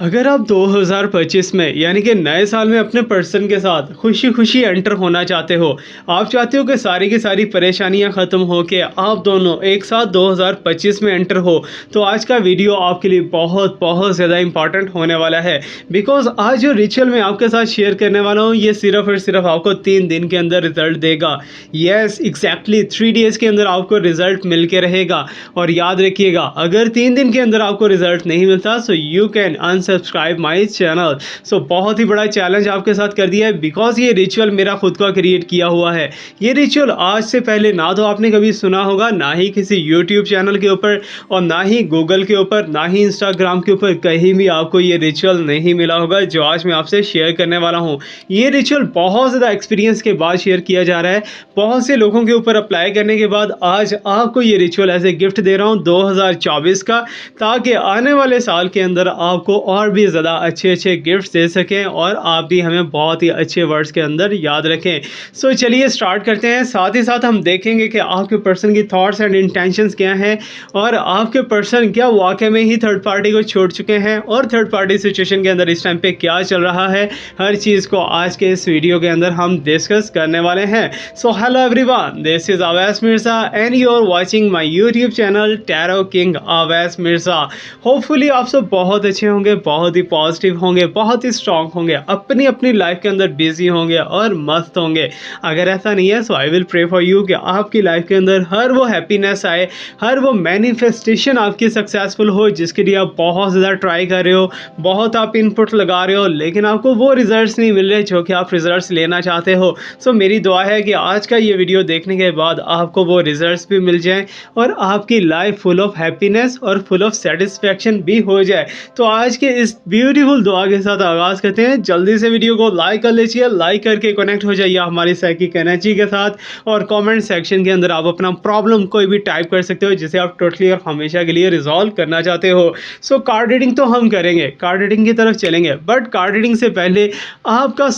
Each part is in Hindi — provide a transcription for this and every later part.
अगर आप 2025 में यानी कि नए साल में अपने पर्सन के साथ खुशी खुशी एंटर होना चाहते हो, आप चाहते हो कि सारी की सारी परेशानियां ख़त्म हो के आप दोनों एक साथ 2025 में एंटर हो, तो आज का वीडियो आपके लिए बहुत बहुत ज़्यादा इंपॉर्टेंट होने वाला है। बिकॉज आज जो रिचुअल मैं आपके साथ शेयर करने वाला हूँ, ये सिर्फ और सिर्फ आपको 3 दिन के अंदर रिजल्ट देगा। यस, एग्जैक्टली 3 डेज़ के अंदर आपको रिजल्ट मिल के रहेगा। और याद रखिएगा, अगर 3 दिन के अंदर आपको रिजल्ट नहीं मिलता so you can unsubscribe my channel. So बहुत ही बड़ा चैलेंज आपके साथ कर दिया है, बिकॉज ये रिचुअल मेरा खुद का क्रिएट किया हुआ है। ये रिचुअल आज से पहले ना तो आपने कभी सुना होगा, ना ही किसी यूट्यूब चैनल के ऊपर, और ना ही गूगल के ऊपर, ना ही इंस्टाग्राम के ऊपर, कहीं भी आपको ये रिचुअल नहीं मिला होगा जो आज मैं आपसे शेयर करने वाला हूँ। ये रिचुअल बहुत ज़्यादा एक्सपीरियंस के बाद शेयर किया जा रहा है, बहुत से लोगों के ऊपर अप्लाई करने के बाद आज आपको ये रिचुअल एज ए गिफ्ट दे रहा हूँ 2024 का, ताकि आने वाले साल के अंदर आपको और भी ज़्यादा अच्छे अच्छे गिफ्ट्स दे सकें और आप भी हमें बहुत ही अच्छे वर्ड्स के अंदर याद रखें। सो चलिए स्टार्ट करते हैं। साथ ही साथ हम देखेंगे कि आपके पर्सन की थॉट्स एंड इंटेंशंस क्या हैं, और आपके पर्सन क्या वाकई में ही थर्ड पार्टी को छोड़ चुके हैं, और थर्ड पार्टी सिचुएशन के अंदर इस टाइम पे क्या चल रहा है। हर चीज़ को आज के इस वीडियो के अंदर हम डिस्कस करने वाले हैं। So hello everyone, this is Awais Mirza and you are watching my YouTube channel tarot king Awais Mirza. Hopefully आप सब बहुत अच्छे होंगे, बहुत ही पॉजिटिव होंगे, बहुत ही स्ट्रांग होंगे, अपनी अपनी लाइफ के अंदर बिजी होंगे और मस्त होंगे। अगर ऐसा नहीं है so I will pray for you कि आपकी लाइफ के अंदर हर वो हैप्पीनेस आए, हर वो मैनिफेस्टेशन आपकी सक्सेसफुल हो जिसके लिए आप बहुत ज़्यादा ट्राई कर रहे हो, बहुत आप इनपुट लगा रहे हो, लेकिन आपको वो रिजल्ट्स नहीं मिल रहे जो कि आप रिजल्ट्स लेना चाहते हो। सो मेरी दुआ है कि आज का ये वीडियो देखने के बाद आपको वो रिजल्ट्स भी मिल जाएं और आपकी लाइफ फुल ऑफ हैप्पीनेस और फुल ऑफ सेटिस्फैक्शन भी हो जाए। तो आज के इस ब्यूटीफुल दुआ के साथ आगाज़ करते हैं। जल्दी से वीडियो को लाइक कर लीजिए, लाइक करके कनेक्ट हो जाइए हमारी साइकिक एनर्जी के साथ, और कमेंट सेक्शन के अंदर आप अपना प्रॉब्लम कोई भी टाइप कर सकते हो जिसे आप टोटली और हमेशा के लिए रिजॉल्व करना चाहते हो। सो कार्ड रीडिंग तो हम करेंगे, कार्ड रीडिंग की तरफ चलेंगे, बट कार्ड रीडिंग से पहले आपका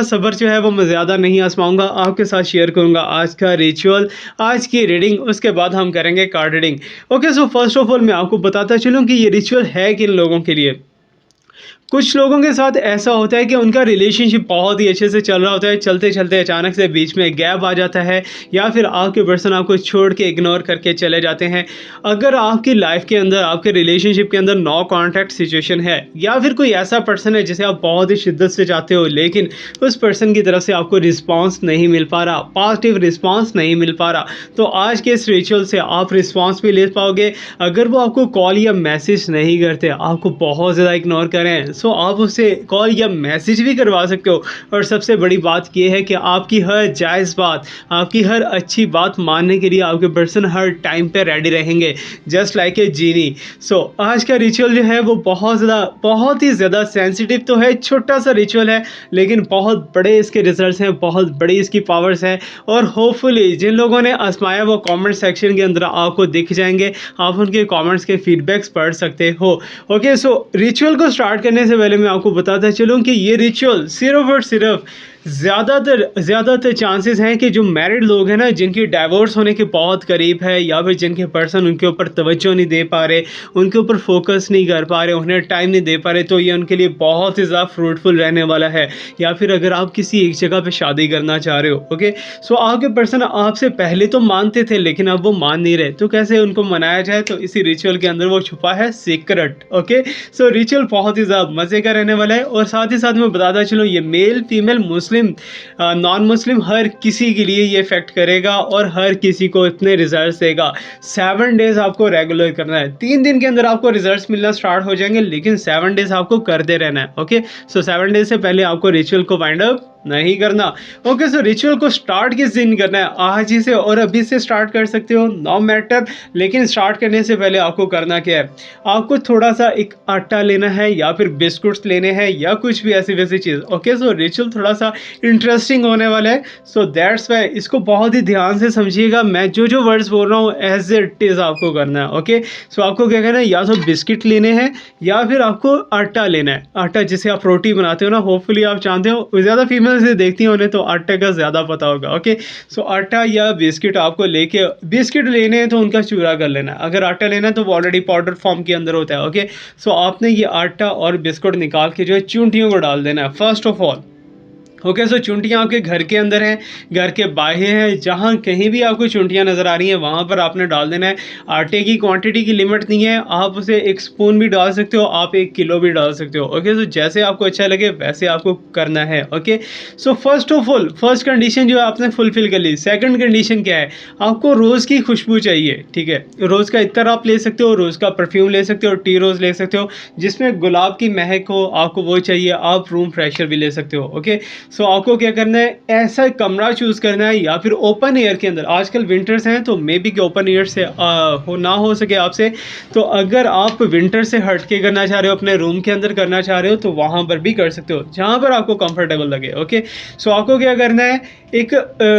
सब्र जो है वो मैं ज़्यादा नहीं आजमाऊंगा, आपके साथ शेयर करूंगा आज का रिचुअल, आज की रीडिंग, उसके बाद हम करेंगे card reading. Okay, so first of all मैं आपको बताता चलूं कि ये रिचुअल है किन लोगों के लिए। कुछ लोगों के साथ ऐसा होता है कि उनका रिलेशनशिप बहुत ही अच्छे से चल रहा होता है, चलते चलते अचानक से बीच में गैप आ जाता है, या फिर आपके पर्सन आपको छोड़ के इग्नोर करके चले जाते हैं। अगर आपकी लाइफ के अंदर, आपके रिलेशनशिप के अंदर नो कॉन्टैक्ट सिचुएशन है, या फिर कोई ऐसा पर्सन है जिसे आप बहुत ही शिद्दत से चाहते हो लेकिन उस पर्सन की तरफ से आपको रिस्पॉन्स नहीं मिल पा रहा, पॉजिटिव रिस्पॉन्स नहीं मिल पा रहा, तो आज के इस रिचुअल से आप रिस्पॉन्स भी ले पाओगे। अगर वो आपको कॉल या मैसेज नहीं करते, आपको बहुत ज़्यादा इग्नोर करें, सो आप उससे कॉल या मैसेज भी करवा सकते हो। और सबसे बड़ी बात यह है कि आपकी हर जायज़ बात, आपकी हर अच्छी बात मानने के लिए आपके पर्सन हर टाइम पे रेडी रहेंगे, जस्ट लाइक ए जीनी। सो आज का रिचुअल जो है वो बहुत ही ज़्यादा सेंसिटिव तो है, छोटा सा रिचुअल है, लेकिन बहुत बड़े इसके रिजल्ट्स हैं, बहुत बड़ी इसकी पावर्स है, और होपफुली जिन लोगों ने आजमाया वो कमेंट सेक्शन के अंदर आपको दिख जाएंगे, आप उनके कमेंट्स के फीडबैक्स पढ़ सकते हो। ओके, सो रिचुअल को स्टार्ट करने से पहले मैं आपको बताता चलूं कि ये रिचुअल सिर्फ और सिर्फ ज़्यादातर चांसेस हैं कि जो मैरिड लोग हैं ना, जिनकी डाइवोर्स होने के बहुत करीब है, या फिर जिनके पर्सन उनके ऊपर तवज्जो नहीं दे पा रहे, उनके ऊपर फोकस नहीं कर पा रहे, उन्हें टाइम नहीं दे पा रहे, तो ये उनके लिए बहुत ही ज़्यादा फ्रूटफुल रहने वाला है। या फिर अगर आप किसी एक जगह पे शादी करना चाह रहे हो, ओके, सो आपके पर्सन आपसे पहले तो मानते थे लेकिन अब वो मान नहीं रहे, तो कैसे उनको मनाया जाए, तो इसी रिचुअल के अंदर वो छुपा है सीक्रेट। ओके, सो रिचुअल बहुत ही ज़्यादा मज़े का रहने वाला है, और साथ ही साथ मैं बताता चलूँ ये मेल फीमेल मुस्लिम नॉन मुस्लिम हर किसी के लिए ये इफेक्ट करेगा, और हर किसी को इतने रिजल्ट्स देगा। 7 डेज आपको रेगुलर करना है, 3 दिन के अंदर आपको रिजल्ट्स मिलना स्टार्ट हो जाएंगे, लेकिन 7 डेज आपको करते रहना है। ओके, सो 7 डेज से पहले आपको रिचुअल को वाइंड अप नहीं करना। ओके, सो रिचुअल को स्टार्ट किस दिन करना है, आज ही से और अभी से स्टार्ट कर सकते हो, नो मैटर, लेकिन स्टार्ट करने से पहले आपको करना क्या है, आपको थोड़ा सा एक आटा लेना है, या फिर बिस्कुट्स लेने हैं, या कुछ भी ऐसी वैसी चीज़। ओके, सो रिचुअल थोड़ा सा इंटरेस्टिंग होने वाला है, सो दैट्स वाई इसको बहुत ही ध्यान से समझिएगा। मैं जो वर्ड्स बोल रहा हूँ एज इट इज़ आपको करना है। ओके, सो आपको क्या करना है, या तो बिस्किट लेने हैं, या फिर आपको आटा लेना है, आटा जिसे आप रोटी बनाते हो ना, होपफुली आप जानते हो, ज़्यादा फीमेल पर्सनल से देखती हैं उन्हें तो आटे का ज़्यादा पता होगा। ओके, सो आटा या बिस्किट आपको लेके, बिस्किट लेने हैं तो उनका चूरा कर लेना है, अगर आटा लेना है तो वो ऑलरेडी पाउडर फॉर्म के अंदर होता है। ओके, सो आपने ये आटा और बिस्कुट निकाल के जो है चूंटियों को डाल देना है फर्स्ट ऑफ ऑल। ओके, सो चुंटियाँ आपके घर के अंदर हैं, घर के बाहर हैं, जहाँ कहीं भी आपको चुंटियाँ नज़र आ रही हैं वहाँ पर आपने डाल देना है। आटे की क्वांटिटी की लिमिट नहीं है, आप उसे 1 स्पून भी डाल सकते हो, आप 1 किलो भी डाल सकते हो। ओके, सो जैसे आपको अच्छा लगे वैसे आपको करना है। Okay, so first of all first condition जो है आपने फुलफ़िल कर ली। सेकंड कंडीशन क्या है, आपको रोज़ की खुशबू चाहिए, ठीक है। रोज़ का इत्तर आप ले सकते हो, रोज़ का परफ्यूम ले सकते हो, टी रोज़ ले सकते हो, जिसमें गुलाब की महक हो, आपको वो चाहिए। आप रूम फ्रेशनर भी ले सकते हो। ओके, सो आपको क्या करना है, ऐसा कमरा चूज़ करना है या फिर ओपन एयर के अंदर। आजकल विंटर्स हैं तो मे बी कि ओपन एयर से हो ना हो सके आपसे, तो अगर आप विंटर से हट के करना चाह रहे हो, अपने रूम के अंदर करना चाह रहे हो, तो वहाँ पर भी कर सकते हो जहाँ पर आपको कंफर्टेबल लगे। ओके, सो आपको क्या करना है, एक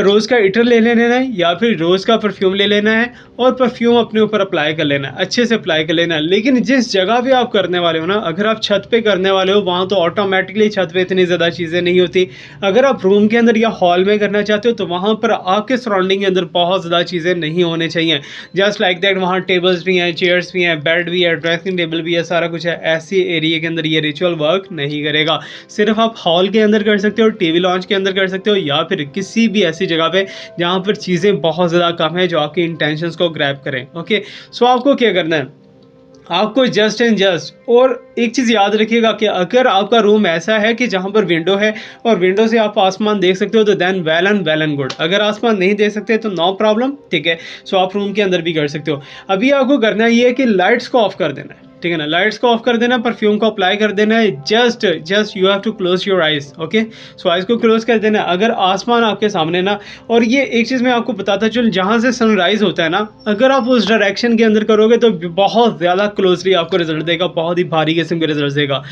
रोज़ का इत्र ले लेना है या फिर रोज़ का परफ्यूम ले लेना है और परफ्यूम अपने ऊपर अप्लाई कर लेना है, अच्छे से अप्लाई कर लेना है। लेकिन जिस जगह पे आप करने वाले हो ना, अगर आप छत पे करने वाले हो वहाँ तो ऑटोमेटिकली छत पे इतनी ज़्यादा चीज़ें नहीं होती। अगर आप रूम के अंदर या हॉल में करना चाहते हो तो वहाँ पर आपके सराउंडिंग के अंदर बहुत ज़्यादा चीज़ें नहीं होने चाहिए। जस्ट लाइक दैट वहाँ टेबल्स भी हैं, चेयर्स भी हैं, बेड भी है, ड्रेसिंग टेबल भी है, सारा कुछ है। ऐसी एरिया के अंदर ये रिचुअल वर्क नहीं करेगा। सिर्फ आप हॉल के अंदर कर सकते हो, टीवी लॉन्च के अंदर कर सकते हो, या फिर किसी भी ऐसी जगह पे जहाँ पर चीज़ें बहुत ज़्यादा कम है जो आपकी इंटेंशंस को ग्रैब करें। ओके, सो आपको क्या करना है, आपको जस्ट एंड जस्ट, और एक चीज़ याद रखिएगा कि अगर आपका रूम ऐसा है कि जहाँ पर विंडो है और विंडो से आप आसमान देख सकते हो तो देन वेल एंड गुड। अगर आसमान नहीं देख सकते तो नो प्रॉब्लम, ठीक है। सो आप रूम के अंदर भी कर सकते हो। अभी आपको करना ये है कि लाइट्स को ऑफ कर देना है, ठीक है ना। लाइट्स को ऑफ कर देना, परफ्यूम को अप्लाई कर देना है। Just you have to close your eyes. Okay, so eyes को क्लोज कर देना है। अगर आसमान आपके सामने ना, और ये एक चीज़ मैं आपको बताता चलूँ, जहाँ से सनराइज होता है ना, अगर आप उस डायरेक्शन के अंदर करोगे तो बहुत ज़्यादा क्लोजली आपको रिजल्ट देगा, बहुत ही भारी किस्म के रिजल्ट देगा।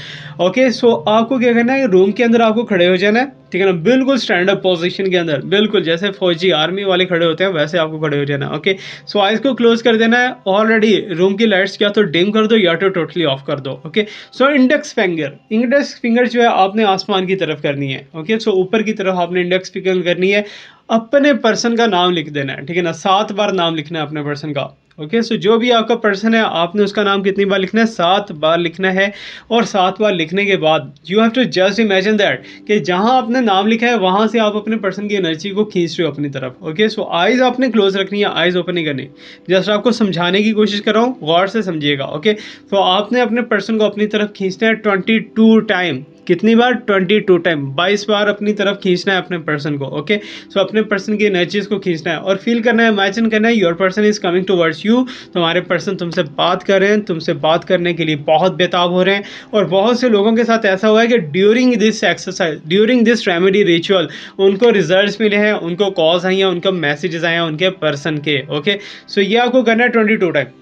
ओके, सो आपको क्या करना है, रूम के अंदर आपको खड़े हो जाना है, ठीक है ना, बिल्कुल स्टैंड अप पोजीशन के अंदर, बिल्कुल जैसे फौजी आर्मी वाले खड़े होते हैं वैसे आपको खड़े हो जाना है। ओके, सो आइज को क्लोज कर देना है। ऑलरेडी रूम की लाइट्स या तो डिम कर दो या तो टोटली ऑफ कर दो। ओके, सो इंडेक्स फिंगर जो है आपने आसमान की तरफ करनी है। ओके, सो ऊपर की तरफ आपने इंडेक्स फिंगर करनी है, अपने पर्सन का नाम लिख देना है, ठीक है ना। 7 बार नाम लिखना है अपने पर्सन का। ओके, सो जो भी आपका पर्सन है आपने उसका नाम कितनी बार लिखना है, 7 बार लिखना है। और 7 बार लिखने के बाद you have to just imagine that कि जहां आपने नाम लिखा है वहां से आप अपने पर्सन की एनर्जी को खींच रहे हो अपनी तरफ। ओके, सो आइज आपने क्लोज रखनी है, आइज ओपन नहीं करनी। जस्ट आपको समझाने की कोशिश कर रहा हूँ, गौर से समझिएगा। ओके, तो आपने अपने पर्सन को अपनी तरफ खींचना है 22 टाइम। कितनी बार, 22 टाइम, 22 बार अपनी तरफ खींचना है अपने पर्सन को। ओके, सो अपने पर्सन की एनर्जीज को खींचना है और फील करना है, इमेजिन करना है your person is coming towards you. तुम्हारे पर्सन तुमसे बात कर रहे हैं, तुमसे बात करने के लिए बहुत बेताब हो रहे हैं। और बहुत से लोगों के साथ ऐसा हुआ है कि during this exercise, during this remedy ritual, उनको रिजल्ट्स मिले हैं, उनको कॉल्स आई हैं, उनको मैसेजेस आए हैं उनके पर्सन के। ओके, सो ये आपको करना है 22 टाइम।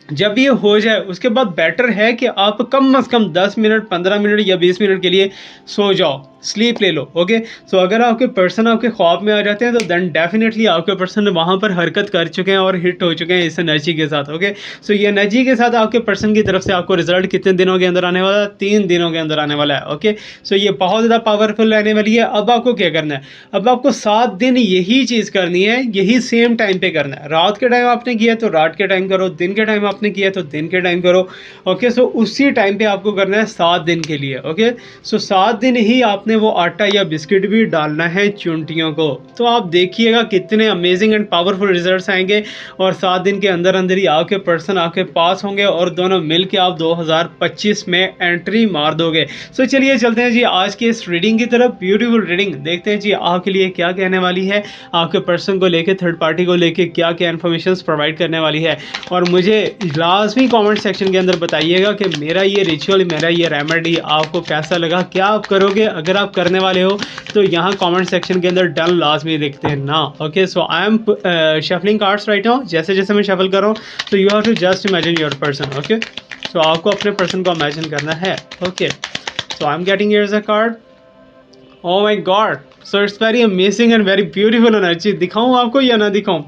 जब ये हो जाए उसके बाद बेटर है कि आप कम से कम 10 मिनट, 15 मिनट या 20 मिनट के लिए सो जाओ, स्लीप ले लो। ओके, सो अगर आपके पर्सन आपके ख्वाब में आ जाते हैं तो देन डेफिनेटली आपके पर्सन वहाँ पर हरकत कर चुके हैं और हिट हो चुके हैं इस एनर्जी के साथ। ओके, सो ये एनर्जी के साथ आपके पर्सन की तरफ से आपको रिजल्ट कितने दिनों के अंदर आने वाला है, 3 दिनों के अंदर आने वाला है। ओके, सो ये बहुत ज़्यादा पावरफुल रहने वाली है। अब आपको क्या करना है, अब आपको 7 दिन यही चीज़ करनी है, यही सेम टाइम पे करना है। रात के टाइम आपने किया तो रात के टाइम करो, दिन के टाइम आपने किया तो दिन के टाइम करो। ओके, सो उसी टाइम पे आपको करना है 7 दिन के लिए। ओके, सो 7 दिन ही आपने वो आटा या बिस्किट भी डालना है चुंटियों को। तो आप देखिएगा कितने अमेजिंग एंड पावरफुल रिजल्ट्स आएंगे और 7 दिन के अंदर अंदर ही आपके पर्सन आपके पास होंगे और दोनों मिल के आप 2025 में एंट्री मार दोगे। सो चलिए चलते हैं जी आज की इस रीडिंग की तरफ। ब्यूटीफुल रीडिंग, देखते हैं जी आपके लिए क्या कहने वाली है, आपके पर्सन को लेके, थर्ड पार्टी को लेके क्या क्या इन्फॉर्मेशन प्रोवाइड करने वाली है। और मुझे लाजमी कमेंट सेक्शन के अंदर बताइएगा कि मेरा ये रिचुअल, मेरा ये रेमेडी आपको कैसा लगा, क्या आप करोगे। अगर आप करने वाले हो तो यहाँ कमेंट सेक्शन के अंदर डन लाजमी देखते हैं ना। Okay, so I am shuffling cards right now. जैसे जैसे मैं शफल कर रहा हूँ तो you have to just imagine your person. Okay, so आपको अपने पर्सन को इमेजिन करना है। Okay, so I am getting here a card. Oh my god, so it's very amazing and very beautiful energy. दिखाऊं आपको या ना दिखाऊं?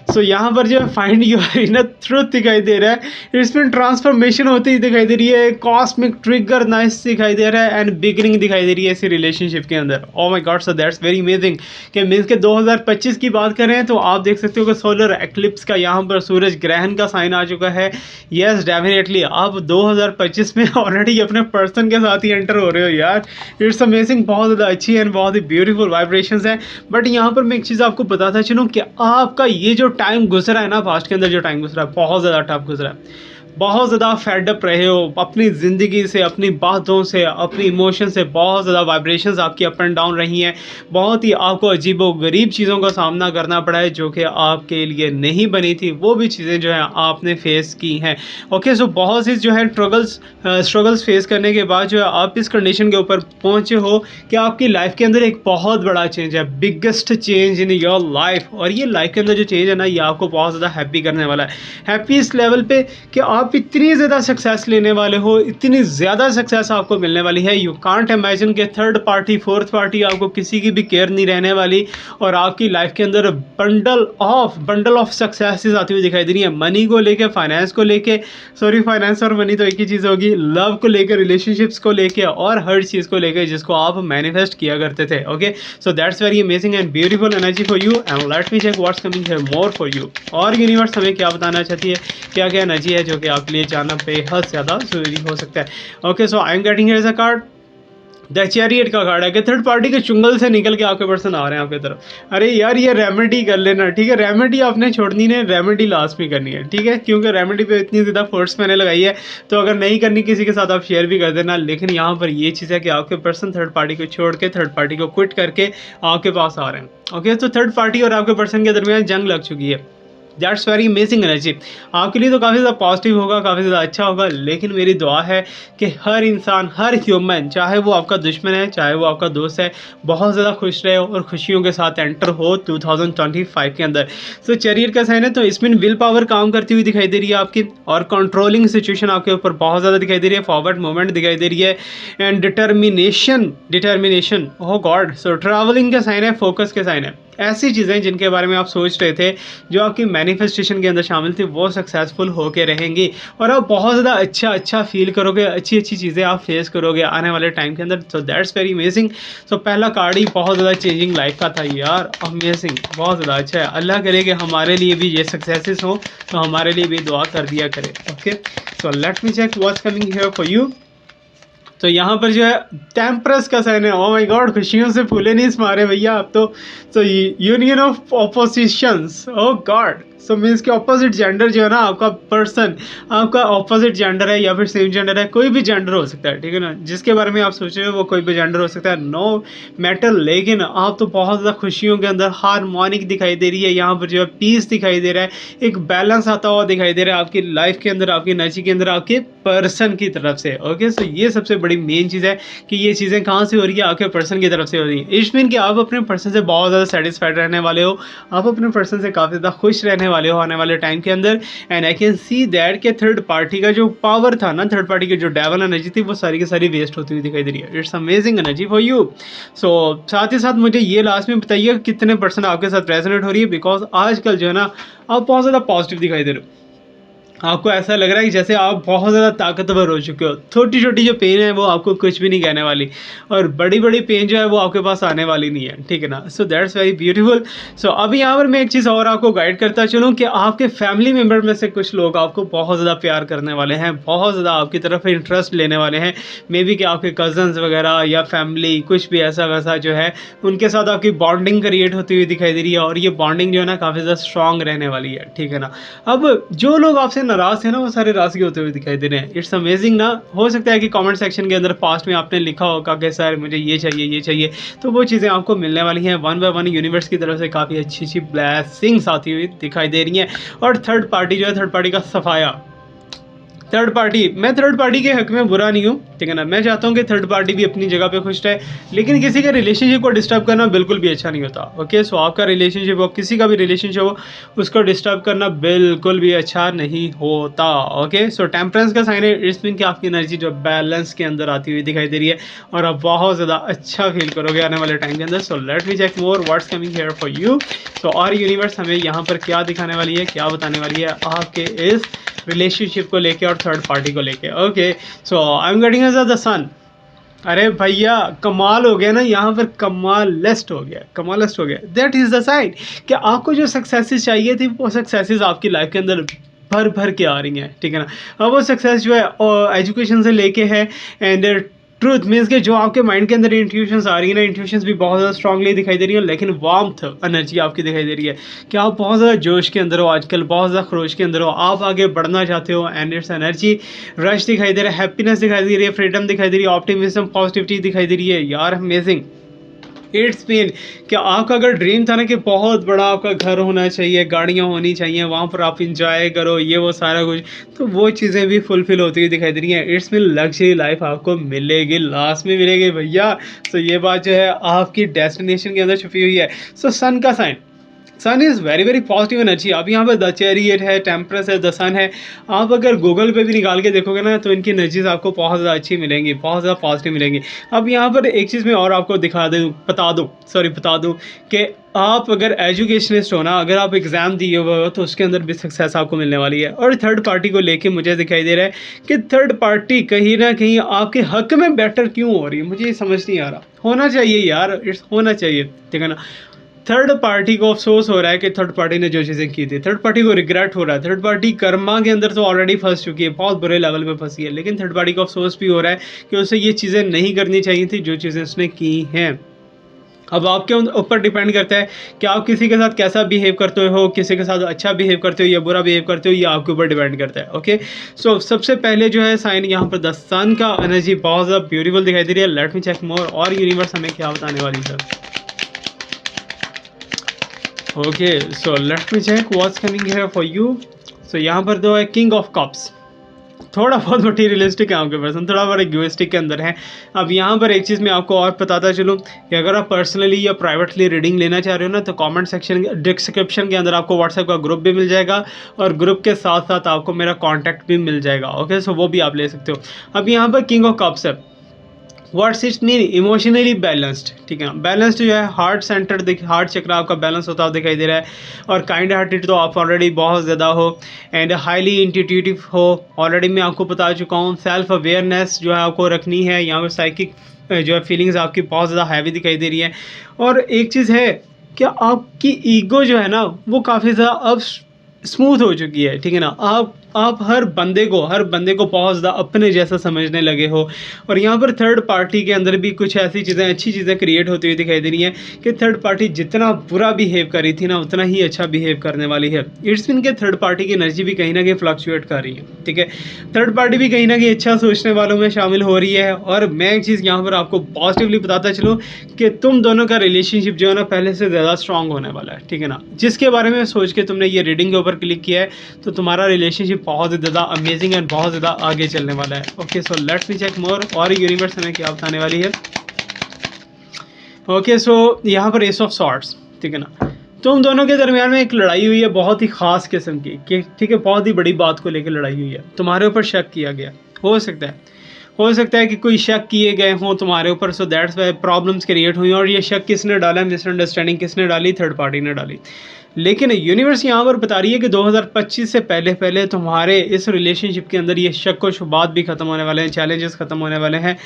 सो यहाँ पर जो है फाइंड योर इनर ट्रुथ दिखाई दे रहा है, इसमें ट्रांसफॉर्मेशन होती हुई दिखाई दे रही है, कॉस्मिक ट्रिगर नाइस दिखाई दे रहा है एंड बिगिनिंग दिखाई दे रही है इसी रिलेशनशिप के अंदर। ओह my god, so that's very amazing कि मीन्स के 2025 की बात करें तो आप देख सकते हो कि सोलर एक्लिप्स का यहाँ पर सूरज ग्रहण का साइन आ चुका है। यस डेफिनेटली आप 2025 में ऑलरेडी अपने पर्सन के साथ ही एंटर हो रहे हो यार। इट्स अमेजिंग, बहुत ज़्यादा अच्छी एंड बहुत ही ब्यूटीफुल वाइब्रेशंस हैं। बट यहाँ पर मैं एक चीज़ आपको बताता चलूँ कि आपका ये जो टाइम गुजरा है ना, पास्ट के अंदर जो टाइम गुजरा है बहुत ज़्यादा टफ गुजरा है, बहुत ज़्यादा फेडअप रहे हो अपनी ज़िंदगी से, अपनी बातों से, अपनी इमोशन से, बहुत ज़्यादा वाइब्रेशंस आपकी अप एंड डाउन रही हैं, बहुत ही आपको अजीबो गरीब चीज़ों का सामना करना पड़ा है जो कि आपके लिए नहीं बनी थी, वो भी चीज़ें जो है आपने फेस की हैं। ओके, सो बहुत सी जो है स्ट्रगल्स फेस करने के बाद जो है आप इस कंडीशन के ऊपर पहुँचे हो कि आपकी लाइफ के अंदर एक बहुत बड़ा चेंज है, biggest change in your life. और ये लाइफ के अंदर जो चेंज है ना, ये आपको बहुत ज़्यादा हैप्पी करने वाला है। हैप्पी इस लेवल पे कि आप इतनी ज़्यादा सक्सेस लेने वाले हो, इतनी ज़्यादा सक्सेस आपको मिलने वाली है, यू कांट इमेजिन के थर्ड पार्टी फोर्थ पार्टी आपको किसी की भी केयर नहीं रहने वाली और आपकी लाइफ के अंदर बंडल ऑफ सक्सेसेस आती हुई दिखाई दे रही है। मनी को लेके, फाइनेंस को लेके, सॉरी फाइनेंस और मनी तो एक ही चीज़ होगी, लव को लेकर, रिलेशनशिप्स को लेके और हर चीज़ को लेकर जिसको आप मैनिफेस्ट किया करते थे। Okay, so that's very amazing and beautiful energy for you and let me check what's coming here more for you. और यूनिवर्स हमें क्या बताना चाहती है, क्या क्या एनर्जी है जो कि आपके लिए जानना बेहद ज़्यादा जरूरी हो सकता है। Okay, so I am getting here a card, the chariot का कार्ड है कि थर्ड पार्टी के चुंगल से निकल के आपके पर्सन आ रहे हैं आपकी तरफ। अरे यार ये रेमेडी कर लेना, ठीक है, रेमेडी आपने छोड़नी नहीं, रेमेडी लास्ट में करनी है, ठीक है, क्योंकि रेमेडी पे इतनी ज़्यादा फोर्स मैंने लगाई है, तो अगर नहीं करनी किसी के साथ आप शेयर भी कर देना। लेकिन यहाँ पर ये चीज़ है कि आपके पर्सन थर्ड पार्टी को छोड़ के, थर्ड पार्टी को क्विट करके आपके पास आ रहे हैं। ओके, तो थर्ड पार्टी और आपके पर्सन के दरमियान जंग लग चुकी है। दैट्स वेरी अमेजिंग एनर्जी, आपके लिए तो काफ़ी ज़्यादा पॉजिटिव होगा, काफ़ी ज़्यादा अच्छा होगा। लेकिन मेरी दुआ है कि हर इंसान, हर ह्यूमन, चाहे वो आपका दुश्मन है, चाहे वो आपका दोस्त है, बहुत ज़्यादा खुश रहे और खुशियों के साथ एंटर हो 2025 के अंदर। सो चैरियट का साइन है, तो इसमें विल पावर काम करती हुई दिखाई दे रही है आपकी, और कंट्रोलिंग सिचुएशन आपके ऊपर बहुत ज़्यादा दिखाई दे रही है, फॉरवर्ड मूवमेंट दिखाई दे रही है and determination. Oh God, so travelling का साइन है, फोकस के साइन है। ऐसी चीज़ें जिनके बारे में आप सोच रहे थे, जो आपकी मैनिफेस्टेशन के अंदर शामिल थी, वो सक्सेसफुल होके रहेंगी और आप बहुत ज़्यादा अच्छा फील करोगे, अच्छी चीज़ें आप फेस करोगे आने वाले टाइम के अंदर। So that's very amazing. So पहला कार्ड ही बहुत ज़्यादा चेंजिंग लाइफ का था यार, अमेजिंग, बहुत ज़्यादा अच्छा है। अल्लाह करे कि हमारे लिए भी ये सक्सेसेस हो, तो हमारे लिए भी दुआ कर दिया करे। Okay, so let me check what's coming here for you. तो यहाँ पर जो है टेम्परस का साइन है। ओह माय गॉड, खुशियों से फूले नहीं मारे भैया आप तो union of opposition's, oh God, so means के ऑपोजिट जेंडर जो है ना, आपका पर्सन, आपका ऑपोजिट जेंडर है या फिर सेम जेंडर है, कोई भी जेंडर हो सकता है, ठीक है ना, जिसके बारे में आप सोच रहे हो वो कोई भी जेंडर हो सकता है, नो मैटर। लेकिन आप तो बहुत ज़्यादा खुशियों के अंदर हार्मोनिक दिखाई दे रही है, यहाँ पर जो है पीस दिखाई दे रहा है, एक बैलेंस आता हुआ दिखाई दे रहा है आपकी लाइफ के अंदर, आपकी एनर्जी के अंदर, आपके पर्सन की तरफ से। ओके, सो ये सबसे बड़ी मेन चीज़ है कि ये चीज़ें कहाँ से हो रही है, आपके पर्सन की तरफ से हो रही है। इट मीन कि आप अपने पर्सन से बहुत ज़्यादा सेटिस्फाइड रहने वाले हो, आप अपने पर्सन से काफ़ी ज़्यादा खुश रहने वाले हो आने वाले टाइम के अंदर। And I can see that कि थर्ड पार्टी का जो पावर था ना, थर्ड पार्टी की जो डेवल एनर्जी थी, वो सारी की सारी वेस्ट होती हुई दिखाई दे रही है। It's amazing energy for you. So साथ ही साथ मुझे ये लास्ट में बताइए कितने पर्सन आपके साथ रेजोनेट हो रही है, बिकॉज आजकल जो है ना आप बहुत ज़्यादा पॉजिटिव दिखाई दे रहे हो, आपको ऐसा लग रहा है कि जैसे आप बहुत ज़्यादा ताकतवर हो चुके हो, छोटी छोटी जो पेन है वो आपको कुछ भी नहीं कहने वाली, और बड़ी बड़ी पेन जो है वो आपके पास आने वाली नहीं है, ठीक है ना। So that's very beautiful. So अभी यहाँ पर मैं एक चीज़ और आपको गाइड करता चलूँ कि आपके फैमिली मेम्बर में से कुछ लोग आपको बहुत ज़्यादा प्यार करने वाले हैं, बहुत ज़्यादा आपकी तरफ इंटरेस्ट लेने वाले हैं, मे बी कि आपके कजन्स वगैरह या फैमिली कुछ भी ऐसा वैसा जो है, उनके साथ आपकी बॉन्डिंग क्रिएट होती हुई दिखाई दे रही है, और ये बॉन्डिंग जो है ना काफ़ी ज़्यादा स्ट्रॉन्ग रहने वाली है, ठीक है ना। अब जो लोग आपसे नाराज़ थे ना, वो सारे राज़ी होते हुए दिखाई दे रहे हैं। इट्स अमेजिंग ना। हो सकता है कि कमेंट सेक्शन के अंदर पास्ट में आपने लिखा होगा कि सर मुझे ये चाहिए, तो वो चीज़ें आपको मिलने वाली हैं वन बाय वन। यूनिवर्स की तरफ से काफ़ी अच्छी ब्लेसिंग्स आती हुई दिखाई दे रही हैं। और थर्ड पार्टी जो है, थर्ड पार्टी का सफाया, थर्ड पार्टी, मैं थर्ड पार्टी के हक में बुरा नहीं हूँ, ठीक है ना। मैं चाहता हूँ कि थर्ड पार्टी भी अपनी जगह पे खुश रहे, लेकिन किसी के रिलेशनशिप को डिस्टर्ब करना बिल्कुल भी अच्छा नहीं होता। ओके, सो आपका रिलेशनशिप हो, किसी का भी रिलेशनशिप हो, उसको डिस्टर्ब करना बिल्कुल भी अच्छा नहीं होता। ओके, सो टेम्परेंस का साइन है, इट्स मीन कि आपकी एनर्जी जो बैलेंस के अंदर आती हुई दिखाई दे रही है और आप बहुत ज़्यादा अच्छा फील करोगे आने वाले टाइम के अंदर। So let me check more what's coming here for you. So और यूनिवर्स हमें यहाँ पर क्या दिखाने वाली है, क्या बताने वाली है आपके इस रिलेशनशिप को लेके और थर्ड पार्टी को लेके। Okay, so I am getting as the sun. अरे भैया कमाल हो गया ना, यहाँ पर कमाल लिस्ट हो गया, कमाल लिस्ट हो गया। दैट इज़ द साइन कि आपको जो सक्सेसेस चाहिए थी वो सक्सेसेस आपकी लाइफ के अंदर भर भर के आ रही हैं, ठीक है ना। अब वो सक्सेस जो है एजुकेशन से लेके है, एंड ट्रूथ मीन्स कि जो आपके माइंड के अंदर इंट्यूशंस आ रही है ना, इंट्यूशंस भी बहुत ज़्यादा स्ट्रांगली दिखाई दे रही है, लेकिन वार्मथ एनर्जी आपकी दिखाई दे रही है कि आप बहुत ज़्यादा जोश के अंदर हो, आजकल बहुत ज़्यादा खरोश के अंदर हो, आप आगे बढ़ना चाहते हो, एंड इट्स एनर्जी रश दिखाई दे रहा है, हैप्पीनेस दिखाई दे रही है, फ्रीडम दिखाई दे रही है, ऑप्टिमिज्म, पॉजिटिविटी दिखाई दे रही है। यार अमेजिंग। इट्स मीन कि आपका अगर ड्रीम था ना कि बहुत बड़ा आपका घर होना चाहिए, गाड़ियाँ होनी चाहिए, वहाँ पर आप इंजॉय करो, ये वो सारा कुछ, तो वो चीज़ें भी फुलफिल होती हुई दिखाई दे रही हैं। इट्स मीन लग्जरी लाइफ आपको मिलेगी, लास्ट में मिलेगी भैया। सो ये बात जो है आपकी डेस्टिनेशन के अंदर छुपी हुई है। सो सन का sign, sun is very very positive energy. अब यहाँ पर द चैरियट है, टेम्परेंस है, द सन है। आप अगर गूगल पे भी निकाल के देखोगे ना तो इनकी एनर्जीज आपको बहुत ज़्यादा अच्छी मिलेंगी, बहुत ज़्यादा पॉजिटिव मिलेंगी। अब यहाँ पर एक चीज़ मैं और आपको बता दूँ कि आप अगर एजुकेशनिस्ट हो ना, अगर आप एग्ज़ाम दिए हुए हो तो उसके अंदर भी सक्सेस आपको मिलने वाली है। और थर्ड पार्टी को लेके मुझे दिखाई दे रहा है कि थर्ड पार्टी कहीं ना कहीं आपके हक में बेटर क्यों हो रही है, मुझे ये समझ नहीं आ रहा। होना चाहिए यार, इट्स होना चाहिए, ठीक है ना। थर्ड पार्टी को अफसोस हो रहा है कि थर्ड पार्टी ने जो चीज़ें की थी, थर्ड पार्टी को रिग्रेट हो रहा है, थर्ड पार्टी कर्मा के अंदर तो ऑलरेडी फंस चुकी है, बहुत बुरे लेवल पे फंसी है, लेकिन थर्ड पार्टी को अफसोस भी हो रहा है कि उसे ये चीज़ें नहीं करनी चाहिए थी जो चीज़ें उसने की हैं। अब आपके ऊपर डिपेंड करता है कि आप किसी के साथ कैसा बिहेव करते हो, किसी के साथ अच्छा बिहेव करते हो या बुरा बिहेव करते हो, ये आपके ऊपर डिपेंड करता है। ओके, सो सबसे पहले जो है साइन यहाँ पर द सन का एनर्जी बहुत ज़्यादा ब्यूटीफुल दिखाई दे रही है। लेट मी चेक मोर और यूनिवर्स हमें क्या बताने वाली है। Okay, so let me check what's coming here for you. So यहाँ पर दो है किंग ऑफ कप्स, थोड़ा बहुत मटीरियलिस्टिक है आपके पर्सन, थोड़ा बहुत इगोइस्टिक के अंदर है। अब यहाँ पर एक चीज़ मैं आपको और बताता चलूँ कि अगर आप पर्सनली या प्राइवेटली रीडिंग लेना चाह रहे हो ना, तो कमेंट सेक्शन डिस्क्रिप्शन के अंदर आपको व्हाट्सएप का ग्रुप भी मिल जाएगा और ग्रुप के साथ साथ आपको मेरा कॉन्टैक्ट भी मिल जाएगा। ओके, सो वो भी आप ले सकते हो। अब यहाँ पर किंग ऑफ कप्स है, what's it's mean emotionally balanced, ठीक है ना। बैलेंस्ड जो है हार्ट सेंटर, हार्ट चक्र आपका बैलेंस होता हुआ दिखाई दे रहा है, और काइंड हार्टेड तो आप ऑलरेडी बहुत ज़्यादा हो, एंड हाईली इंट्यूटिव हो, ऑलरेडी मैं आपको बता चुका हूँ। सेल्फ अवेयरनेस जो है आपको रखनी है, यहाँ पर साइकिक जो है फीलिंग्स आपकी बहुत ज़्यादा हैवी दिखाई दे रही है। और एक चीज़ है कि आपकी ईगो जो है ना वो काफ़ी ज़्यादा अब स्मूथ हो चुकी है, ठीक है ना। आप हर बंदे को बहुत ज़्यादा अपने जैसा समझने लगे हो, और यहाँ पर थर्ड पार्टी के अंदर भी कुछ ऐसी चीज़ें, अच्छी चीज़ें क्रिएट होती हुई दिखाई दे रही हैं कि थर्ड पार्टी जितना बुरा बिहेव कर रही थी ना उतना ही अच्छा बिहेव करने वाली है। इट्स मीन के थर्ड पार्टी की एनर्जी भी कहीं ना कहीं फ्लक्चुएट कर रही है, ठीक है। थर्ड पार्टी भी कहीं ना कहीं अच्छा सोचने वालों में शामिल हो रही है। और मैं एक चीज़ यहाँ पर आपको पॉजिटिवली बताता चलूँ कि तुम दोनों का रिलेशनशिप जो है ना पहले से ज़्यादा स्ट्रांग होने वाला है, ठीक है ना। जिसके बारे में सोच के तुमने ये रीडिंग के ऊपर क्लिक किया है, तो तुम्हारा रिलेशनशिप बहुत ज़्यादा अमेजिंग एंड बहुत ज़्यादा आगे चलने वाला है। Okay, so let's me check more और यूनिवर्स हमें क्या बताने वाली है। ओके, सो यहाँ पर एस ऑफ सॉर्ड्स, ठीक है ना। तुम दोनों के दरमियान में एक लड़ाई हुई है बहुत ही ख़ास किस्म की, ठीक है, बहुत ही बड़ी बात को लेकर लड़ाई हुई है, तुम्हारे ऊपर शक किया गया, हो सकता है कि कोई शक किए गए हों तुम्हारे ऊपर, so that's why problems create हुई। और ये शक किसने डाला, मिसअंडरस्टैंडिंग किसने डाली, थर्ड पार्टी ने डाली। लेकिन यूनिवर्स यहाँ पर बता रही है कि 2025 से पहले तुम्हारे इस रिलेशनशिप के अंदर ये शक व शुबात भी ख़त्म होने वाले हैं, चैलेंजेस ख़त्म होने वाले हैं।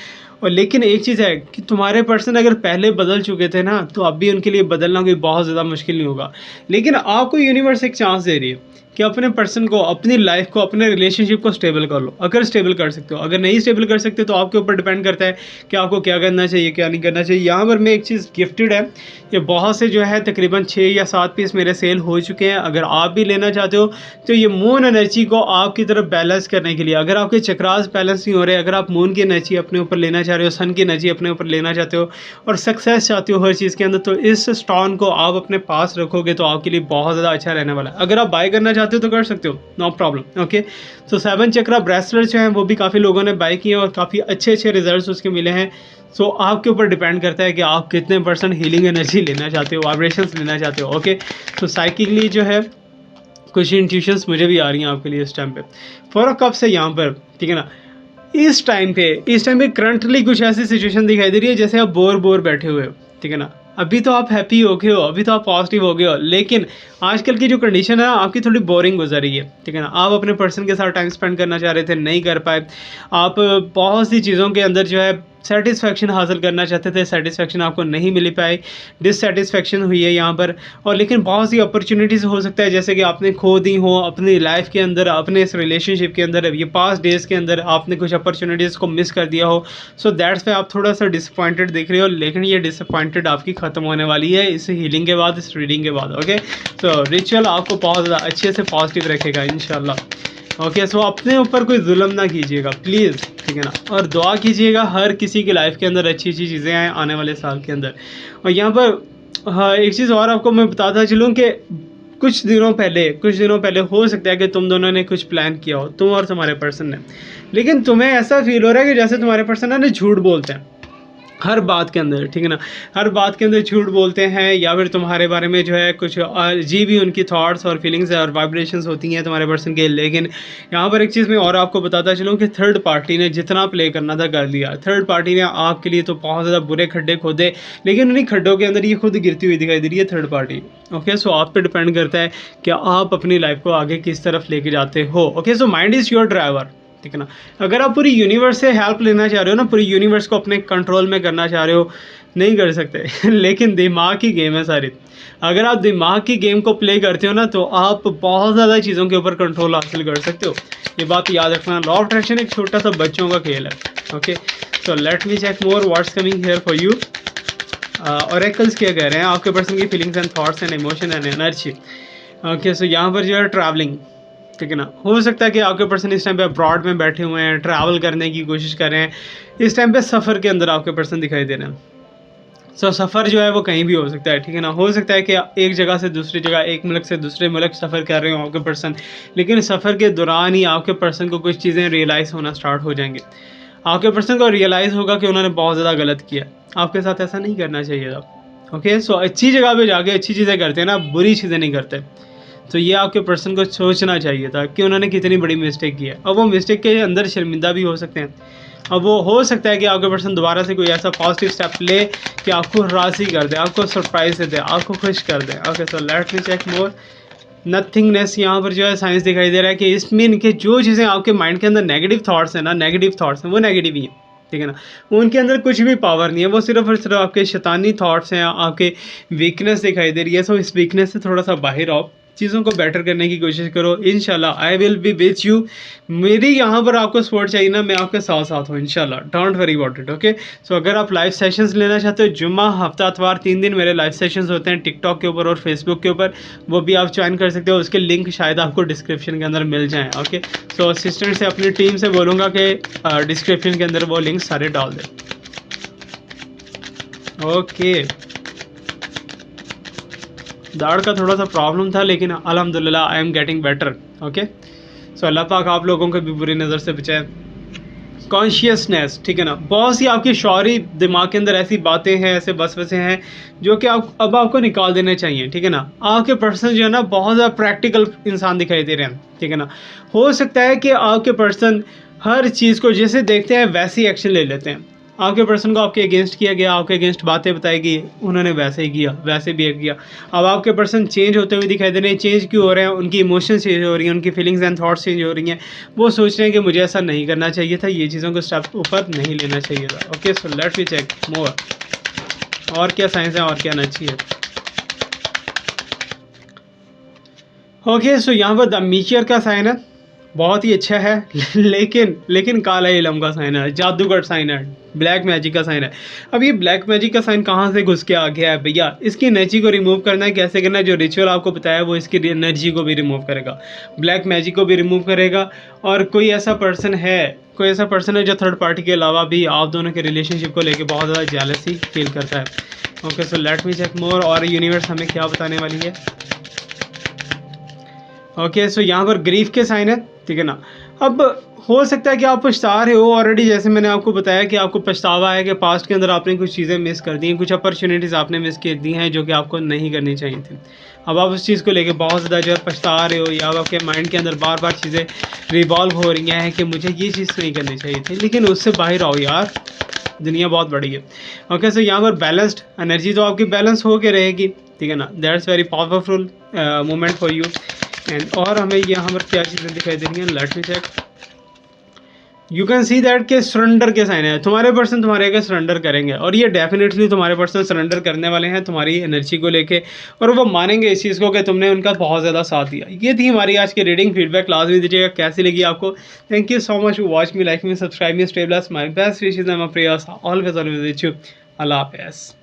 और लेकिन एक चीज़ है कि तुम्हारे पर्सन अगर पहले बदल चुके थे ना, तो अभी उनके लिए बदलना कोई बहुत ज़्यादा मुश्किल नहीं होगा। लेकिन आपको यूनिवर्स एक चांस दे रही है कि अपने पर्सन को, अपनी लाइफ को, अपने रिलेशनशिप को स्टेबल कर लो, अगर स्टेबल कर सकते हो। अगर नहीं स्टेबल कर सकते तो आपके ऊपर डिपेंड करता है कि आपको क्या करना चाहिए, क्या नहीं करना चाहिए। यहाँ पर मैं एक चीज़ गिफ्टेड है, ये बहुत से जो है तकरीबन 6 या 7 पीस मेरे पहले सेल हो चुके हैं। अगर आप भी लेना चाहते हो तो ये मून एनर्जी को आपकी तरफ बैलेंस करने के लिए, अगर आपके चक्रास बैलेंस नहीं हो रहे, अगर आप मून की एनर्जी अपने ऊपर लेना चाह रहे हो, सन की एनर्जी अपने ऊपर लेना चाहते हो और सक्सेस चाहते हो हर चीज़ के अंदर, तो इस स्टोन को आप अपने पास रखोगे तो आपके लिए बहुत ज़्यादा अच्छा रहने वाला है। अगर आप बाय करना चाहते हो तो कर सकते हो, नो प्रॉब्लम। ओके, तो 7 चक्रा ब्रेसलेट जो हैं वो भी काफ़ी लोगों ने बाय किए और काफ़ी अच्छे रिजल्ट्स उसके मिले हैं। सो आपके ऊपर डिपेंड करता है कि आप कितने % हीलिंग एनर्जी लेना चाहते हो, वाइब्रेशंस लेना चाहते हो। ओके, तो साइकिकली जो है कुछ इंट्यूशंस मुझे भी आ रही हैं आपके लिए इस टाइम पे। 4 ऑफ कप्स है यहाँ पर, ठीक है ना। इस टाइम पे करंटली कुछ ऐसी सिचुएशन दिखाई दे रही है जैसे आप बोर बैठे हुए हो, ठीक है ना। अभी तो आप हैप्पी हो गए हो, अभी तो आप पॉजिटिव हो गए हो, लेकिन आजकल की जो कंडीशन है ना आपकी थोड़ी बोरिंग गुजर रही है, ठीक है ना। आप अपने पर्सन के साथ टाइम स्पेंड करना चाह रहे थे, नहीं कर पाए। आप बहुत सी चीज़ों के अंदर जो है सेटिस्फेक्शन हासिल करना चाहते थे, सेटिस्फेक्शन आपको नहीं मिल पाई, डिससेटिस्फेक्शन हुई है यहाँ पर। और लेकिन बहुत सी अपॉर्चुनिटीज़ हो सकता है जैसे कि आपने खो दी हो अपनी लाइफ के अंदर, अपने इस रिलेशनशिप के अंदर, ये पास्ट डेज़ के अंदर आपने कुछ अपॉर्चुनिटीज़ को मिस कर दिया हो। सो दैट्स वाई आप थोड़ा सा डिसअपॉइंटेड दिख रहे हो, लेकिन ये डिसअपॉइंटेड आपकी ख़त्म होने वाली है इस हीलिंग के बाद, इस रीडिंग के बाद। ओके, सो रिचुअल आपको बहुत ज़्यादा अच्छे से पॉजिटिव रखेगा इंशाल्लाह। ओके, सो अपने ऊपर कोई जुल्म ना कीजिएगा प्लीज़, ठीक है ना। और दुआ कीजिएगा हर किसी की लाइफ के अंदर अच्छी चीज़ें आएँ आने वाले साल के अंदर। और यहाँ पर हाँ, एक चीज़ और आपको मैं बताता चलूँ कि कुछ दिनों पहले हो सकता है कि तुम दोनों ने कुछ प्लान किया हो, तुम और तुम्हारे पर्सन ने, लेकिन तुम्हें ऐसा फील हो रहा है कि जैसे तुम्हारे पर्सन है ना झूठ बोलते हैं हर बात के अंदर, ठीक है ना। हर बात के अंदर झूठ बोलते हैं, या फिर तुम्हारे बारे में जो है कुछ अजीब ही उनकी थॉट्स और फीलिंग्स और वाइब्रेशंस होती हैं तुम्हारे पर्सन के। लेकिन यहाँ पर एक चीज़ मैं और आपको बताता चलूँ कि थर्ड पार्टी ने जितना प्ले करना था कर लिया। थर्ड पार्टी ने आपके लिए तो बहुत ज़्यादा बुरे खड्डे खोदे, लेकिन उन्हीं खड्डों के अंदर ये खुद गिरती हुई दिखाई दे रही है थर्ड पार्टी। ओके, सो आप पे डिपेंड करता है कि आप अपनी लाइफ को आगे किस तरफ लेके जाते हो। Okay, so mind is your driver, ठीक है ना। अगर आप पूरी यूनिवर्स से हेल्प लेना चाह रहे हो ना, पूरी यूनिवर्स को अपने कंट्रोल में करना चाह रहे हो, नहीं कर सकते लेकिन दिमाग की गेम है सारी। अगर आप दिमाग की गेम को प्ले करते हो ना तो आप बहुत ज़्यादा चीज़ों के ऊपर कंट्रोल हासिल कर सकते हो। ये बात याद रखना, लॉ ऑफ अट्रैक्शन एक छोटा सा बच्चों का खेल है। Okay, so let me check more what's coming here for you. Oracles क्या कह रहे हैं आपके पर्सन की feelings and thoughts and emotion and energy. Okay, so यहाँ पर जो है ट्रैवलिंग, ठीक है ना। हो सकता है कि आपके पर्सन इस टाइम पे अब्रॉड में बैठे हुए हैं, ट्रैवल करने की कोशिश कर रहे हैं, इस टाइम पे सफ़र के अंदर आपके पर्सन दिखाई दे रहे हैं। सो सफ़र जो है वो कहीं भी हो सकता है, ठीक है ना। हो सकता है कि एक जगह से दूसरी जगह, एक मुल्क से दूसरे मुल्क सफ़र कर रहे हो आपके पर्सन, लेकिन सफ़र के दौरान ही आपके पर्सन को कुछ चीज़ें रियलाइज़ होना स्टार्ट हो जाएंगे। आपके पर्सन को रियलाइज़ होगा कि उन्होंने बहुत ज़्यादा गलत किया, आपके साथ ऐसा नहीं करना चाहिए था। ओके, सो अच्छी जगह पे जाके अच्छी चीज़ें करते हैं ना, बुरी चीज़ें नहीं करते। तो ये आपके पर्सन को सोचना चाहिए था कि उन्होंने कितनी बड़ी मिस्टेक की है। अब वो मिस्टेक के अंदर शर्मिंदा भी हो सकते हैं। अब वो हो सकता है कि आपके पर्सन दोबारा से कोई ऐसा पॉजिटिव स्टेप ले कि आपको राज़ी कर दे, आपको सरप्राइज़ दे, आपको खुश कर दे। Okay, so let me check more. Nothingness यहाँ पर जो है साइंस दिखाई दे रहा है कि इसमें इनके जो चीज़ें आपके माइंड के अंदर नेगेटिव थॉट्स हैं ना, नेगेटिव थॉट्स हैं वो नेगेटिव ही हैं, ठीक है ना। उनके अंदर कुछ भी पावर नहीं है, वो सिर्फ और सिर्फ आपके शैतानी थॉट्स हैं, आपके वीकनेस दिखाई दे रही है। सो इस वीकनेस से थोड़ा सा बाहर आओ, चीज़ों को बेटर करने की कोशिश करो। इंशाल्लाह I will be with you. मेरी यहाँ पर आपको सपोर्ट चाहिए ना, मैं आपके साथ साथ हूँ इंशाल्लाह, don't worry about it. Okay, so अगर आप लाइव सेशंस लेना चाहते हो, जुम्मा हफ्ता इतवार 3 दिन मेरे लाइव सेशंस होते हैं टिकटॉक के ऊपर और फेसबुक के ऊपर, वो भी आप ज्वाइन कर सकते हो। उसके लिंक शायद आपको डिस्क्रिप्शन के अंदर मिल जाएँ। ओके, सो असिस्टेंट से अपनी टीम से बोलूँगा कि डिस्क्रिप्शन के अंदर वो लिंक सारे डाल दें। ओके, दाढ़ का थोड़ा सा प्रॉब्लम था, लेकिन अल्हम्दुलिल्लाह I am getting better. Okay, so अल्लाह पाक आप लोगों को भी बुरी नज़र से बचाए। कॉन्शियसनेस, ठीक है ना। बहुत सी आपकी शौरी दिमाग के अंदर ऐसी बातें हैं, ऐसे वसवसे हैं जो कि आप अब आपको निकाल देने चाहिए, ठीक है ना। आपके पर्सन जो है ना बहुत ज़्यादा प्रैक्टिकल इंसान दिखाई दे रहे हैं, ठीक है ना। हो सकता है कि आपके पर्सन हर चीज़ को जैसे देखते हैं वैसे ही एक्शन ले लेते हैं। आपके पर्सन को आपके अगेंस्ट किया गया, आपके अगेंस्ट बातें बताई गई, उन्होंने वैसे ही किया, वैसे बिहेव किया। अब आपके पर्सन चेंज होते हुए दिखाई दे रहे हैं। चेंज क्यों हो रहे हैं? उनकी इमोशंस चेंज हो रही हैं, उनकी फीलिंग्स एंड थॉट्स चेंज हो रही हैं। वो सोच रहे हैं कि मुझे ऐसा नहीं करना चाहिए था, ये चीज़ों को स्टेप ऊपर नहीं लेना चाहिए था। Okay, so let me check more. और क्या साइंस है और क्या एनर्जी है। ओके, सो यहाँ पर द मीचियर का साइन है, बहुत ही अच्छा है लेकिन काला इलम का साइन है, जादूगर साइन है, ब्लैक मैजिक का साइन है। अब ये ब्लैक मैजिक का साइन कहाँ से घुस के आ गया है भैया? इसकी एनर्जी को रिमूव करना है, कैसे करना है? जो रिचुअल आपको बताया वो इसकी एनर्जी को भी रिमूव करेगा, ब्लैक मैजिक को भी रिमूव करेगा। और कोई ऐसा पर्सन है जो थर्ड पार्टी के अलावा भी आप दोनों के रिलेशनशिप को लेके बहुत ज़्यादा जेलसी फील करता है। Okay, so let me check more, और यूनिवर्स हमें क्या बताने वाली है। ओके, सो यहाँ पर ग्रीफ के साइन है, ठीक है ना। अब हो सकता है कि आप पछता रहे हो ऑलरेडी, जैसे मैंने आपको बताया कि आपको पछतावा है कि पास्ट के अंदर आपने कुछ चीज़ें मिस कर दी हैं, कुछ अपॉर्चुनिटीज़ आपने मिस कर दी हैं जो कि आपको नहीं करनी चाहिए थी। अब आप उस चीज़ को लेके बहुत ज़्यादा जो है पछता रहे हो, या आपके माइंड के अंदर बार बार चीज़ें रिवॉल्व हो रही हैं कि मुझे ये चीज़ नहीं करनी चाहिए थी, लेकिन उससे बाहर आओ यार, दुनिया बहुत बड़ी है। ओके, सो यहाँ पर बैलेंस्ड एनर्जी तो आपकी बैलेंस हो के रहेगी, ठीक है ना। That's very powerful moment for you. And और हमें यहाँ पर क्या चीज़ें दिखाई दे रही हैं, let me check. You can see that के सरेंडर के साइन है, तुम्हारे पर्सन तुम्हारे आगे सरेंडर करेंगे, और ये डेफिनेटली तुम्हारे पर्सन सरेंडर करने वाले हैं तुम्हारी एनर्जी को लेके, और वो मानेंगे इस चीज़ को कि तुमने उनका बहुत ज़्यादा साथ दिया। ये थी हमारी आज की रीडिंग। फीडबैक क्लास भी दीजिएगा कैसी लगी आपको। Thank you so much for watch me, like me, subscribe me, stay blessed, my best wishes and my prayers always with you. अल्लाह हाफ़िज़।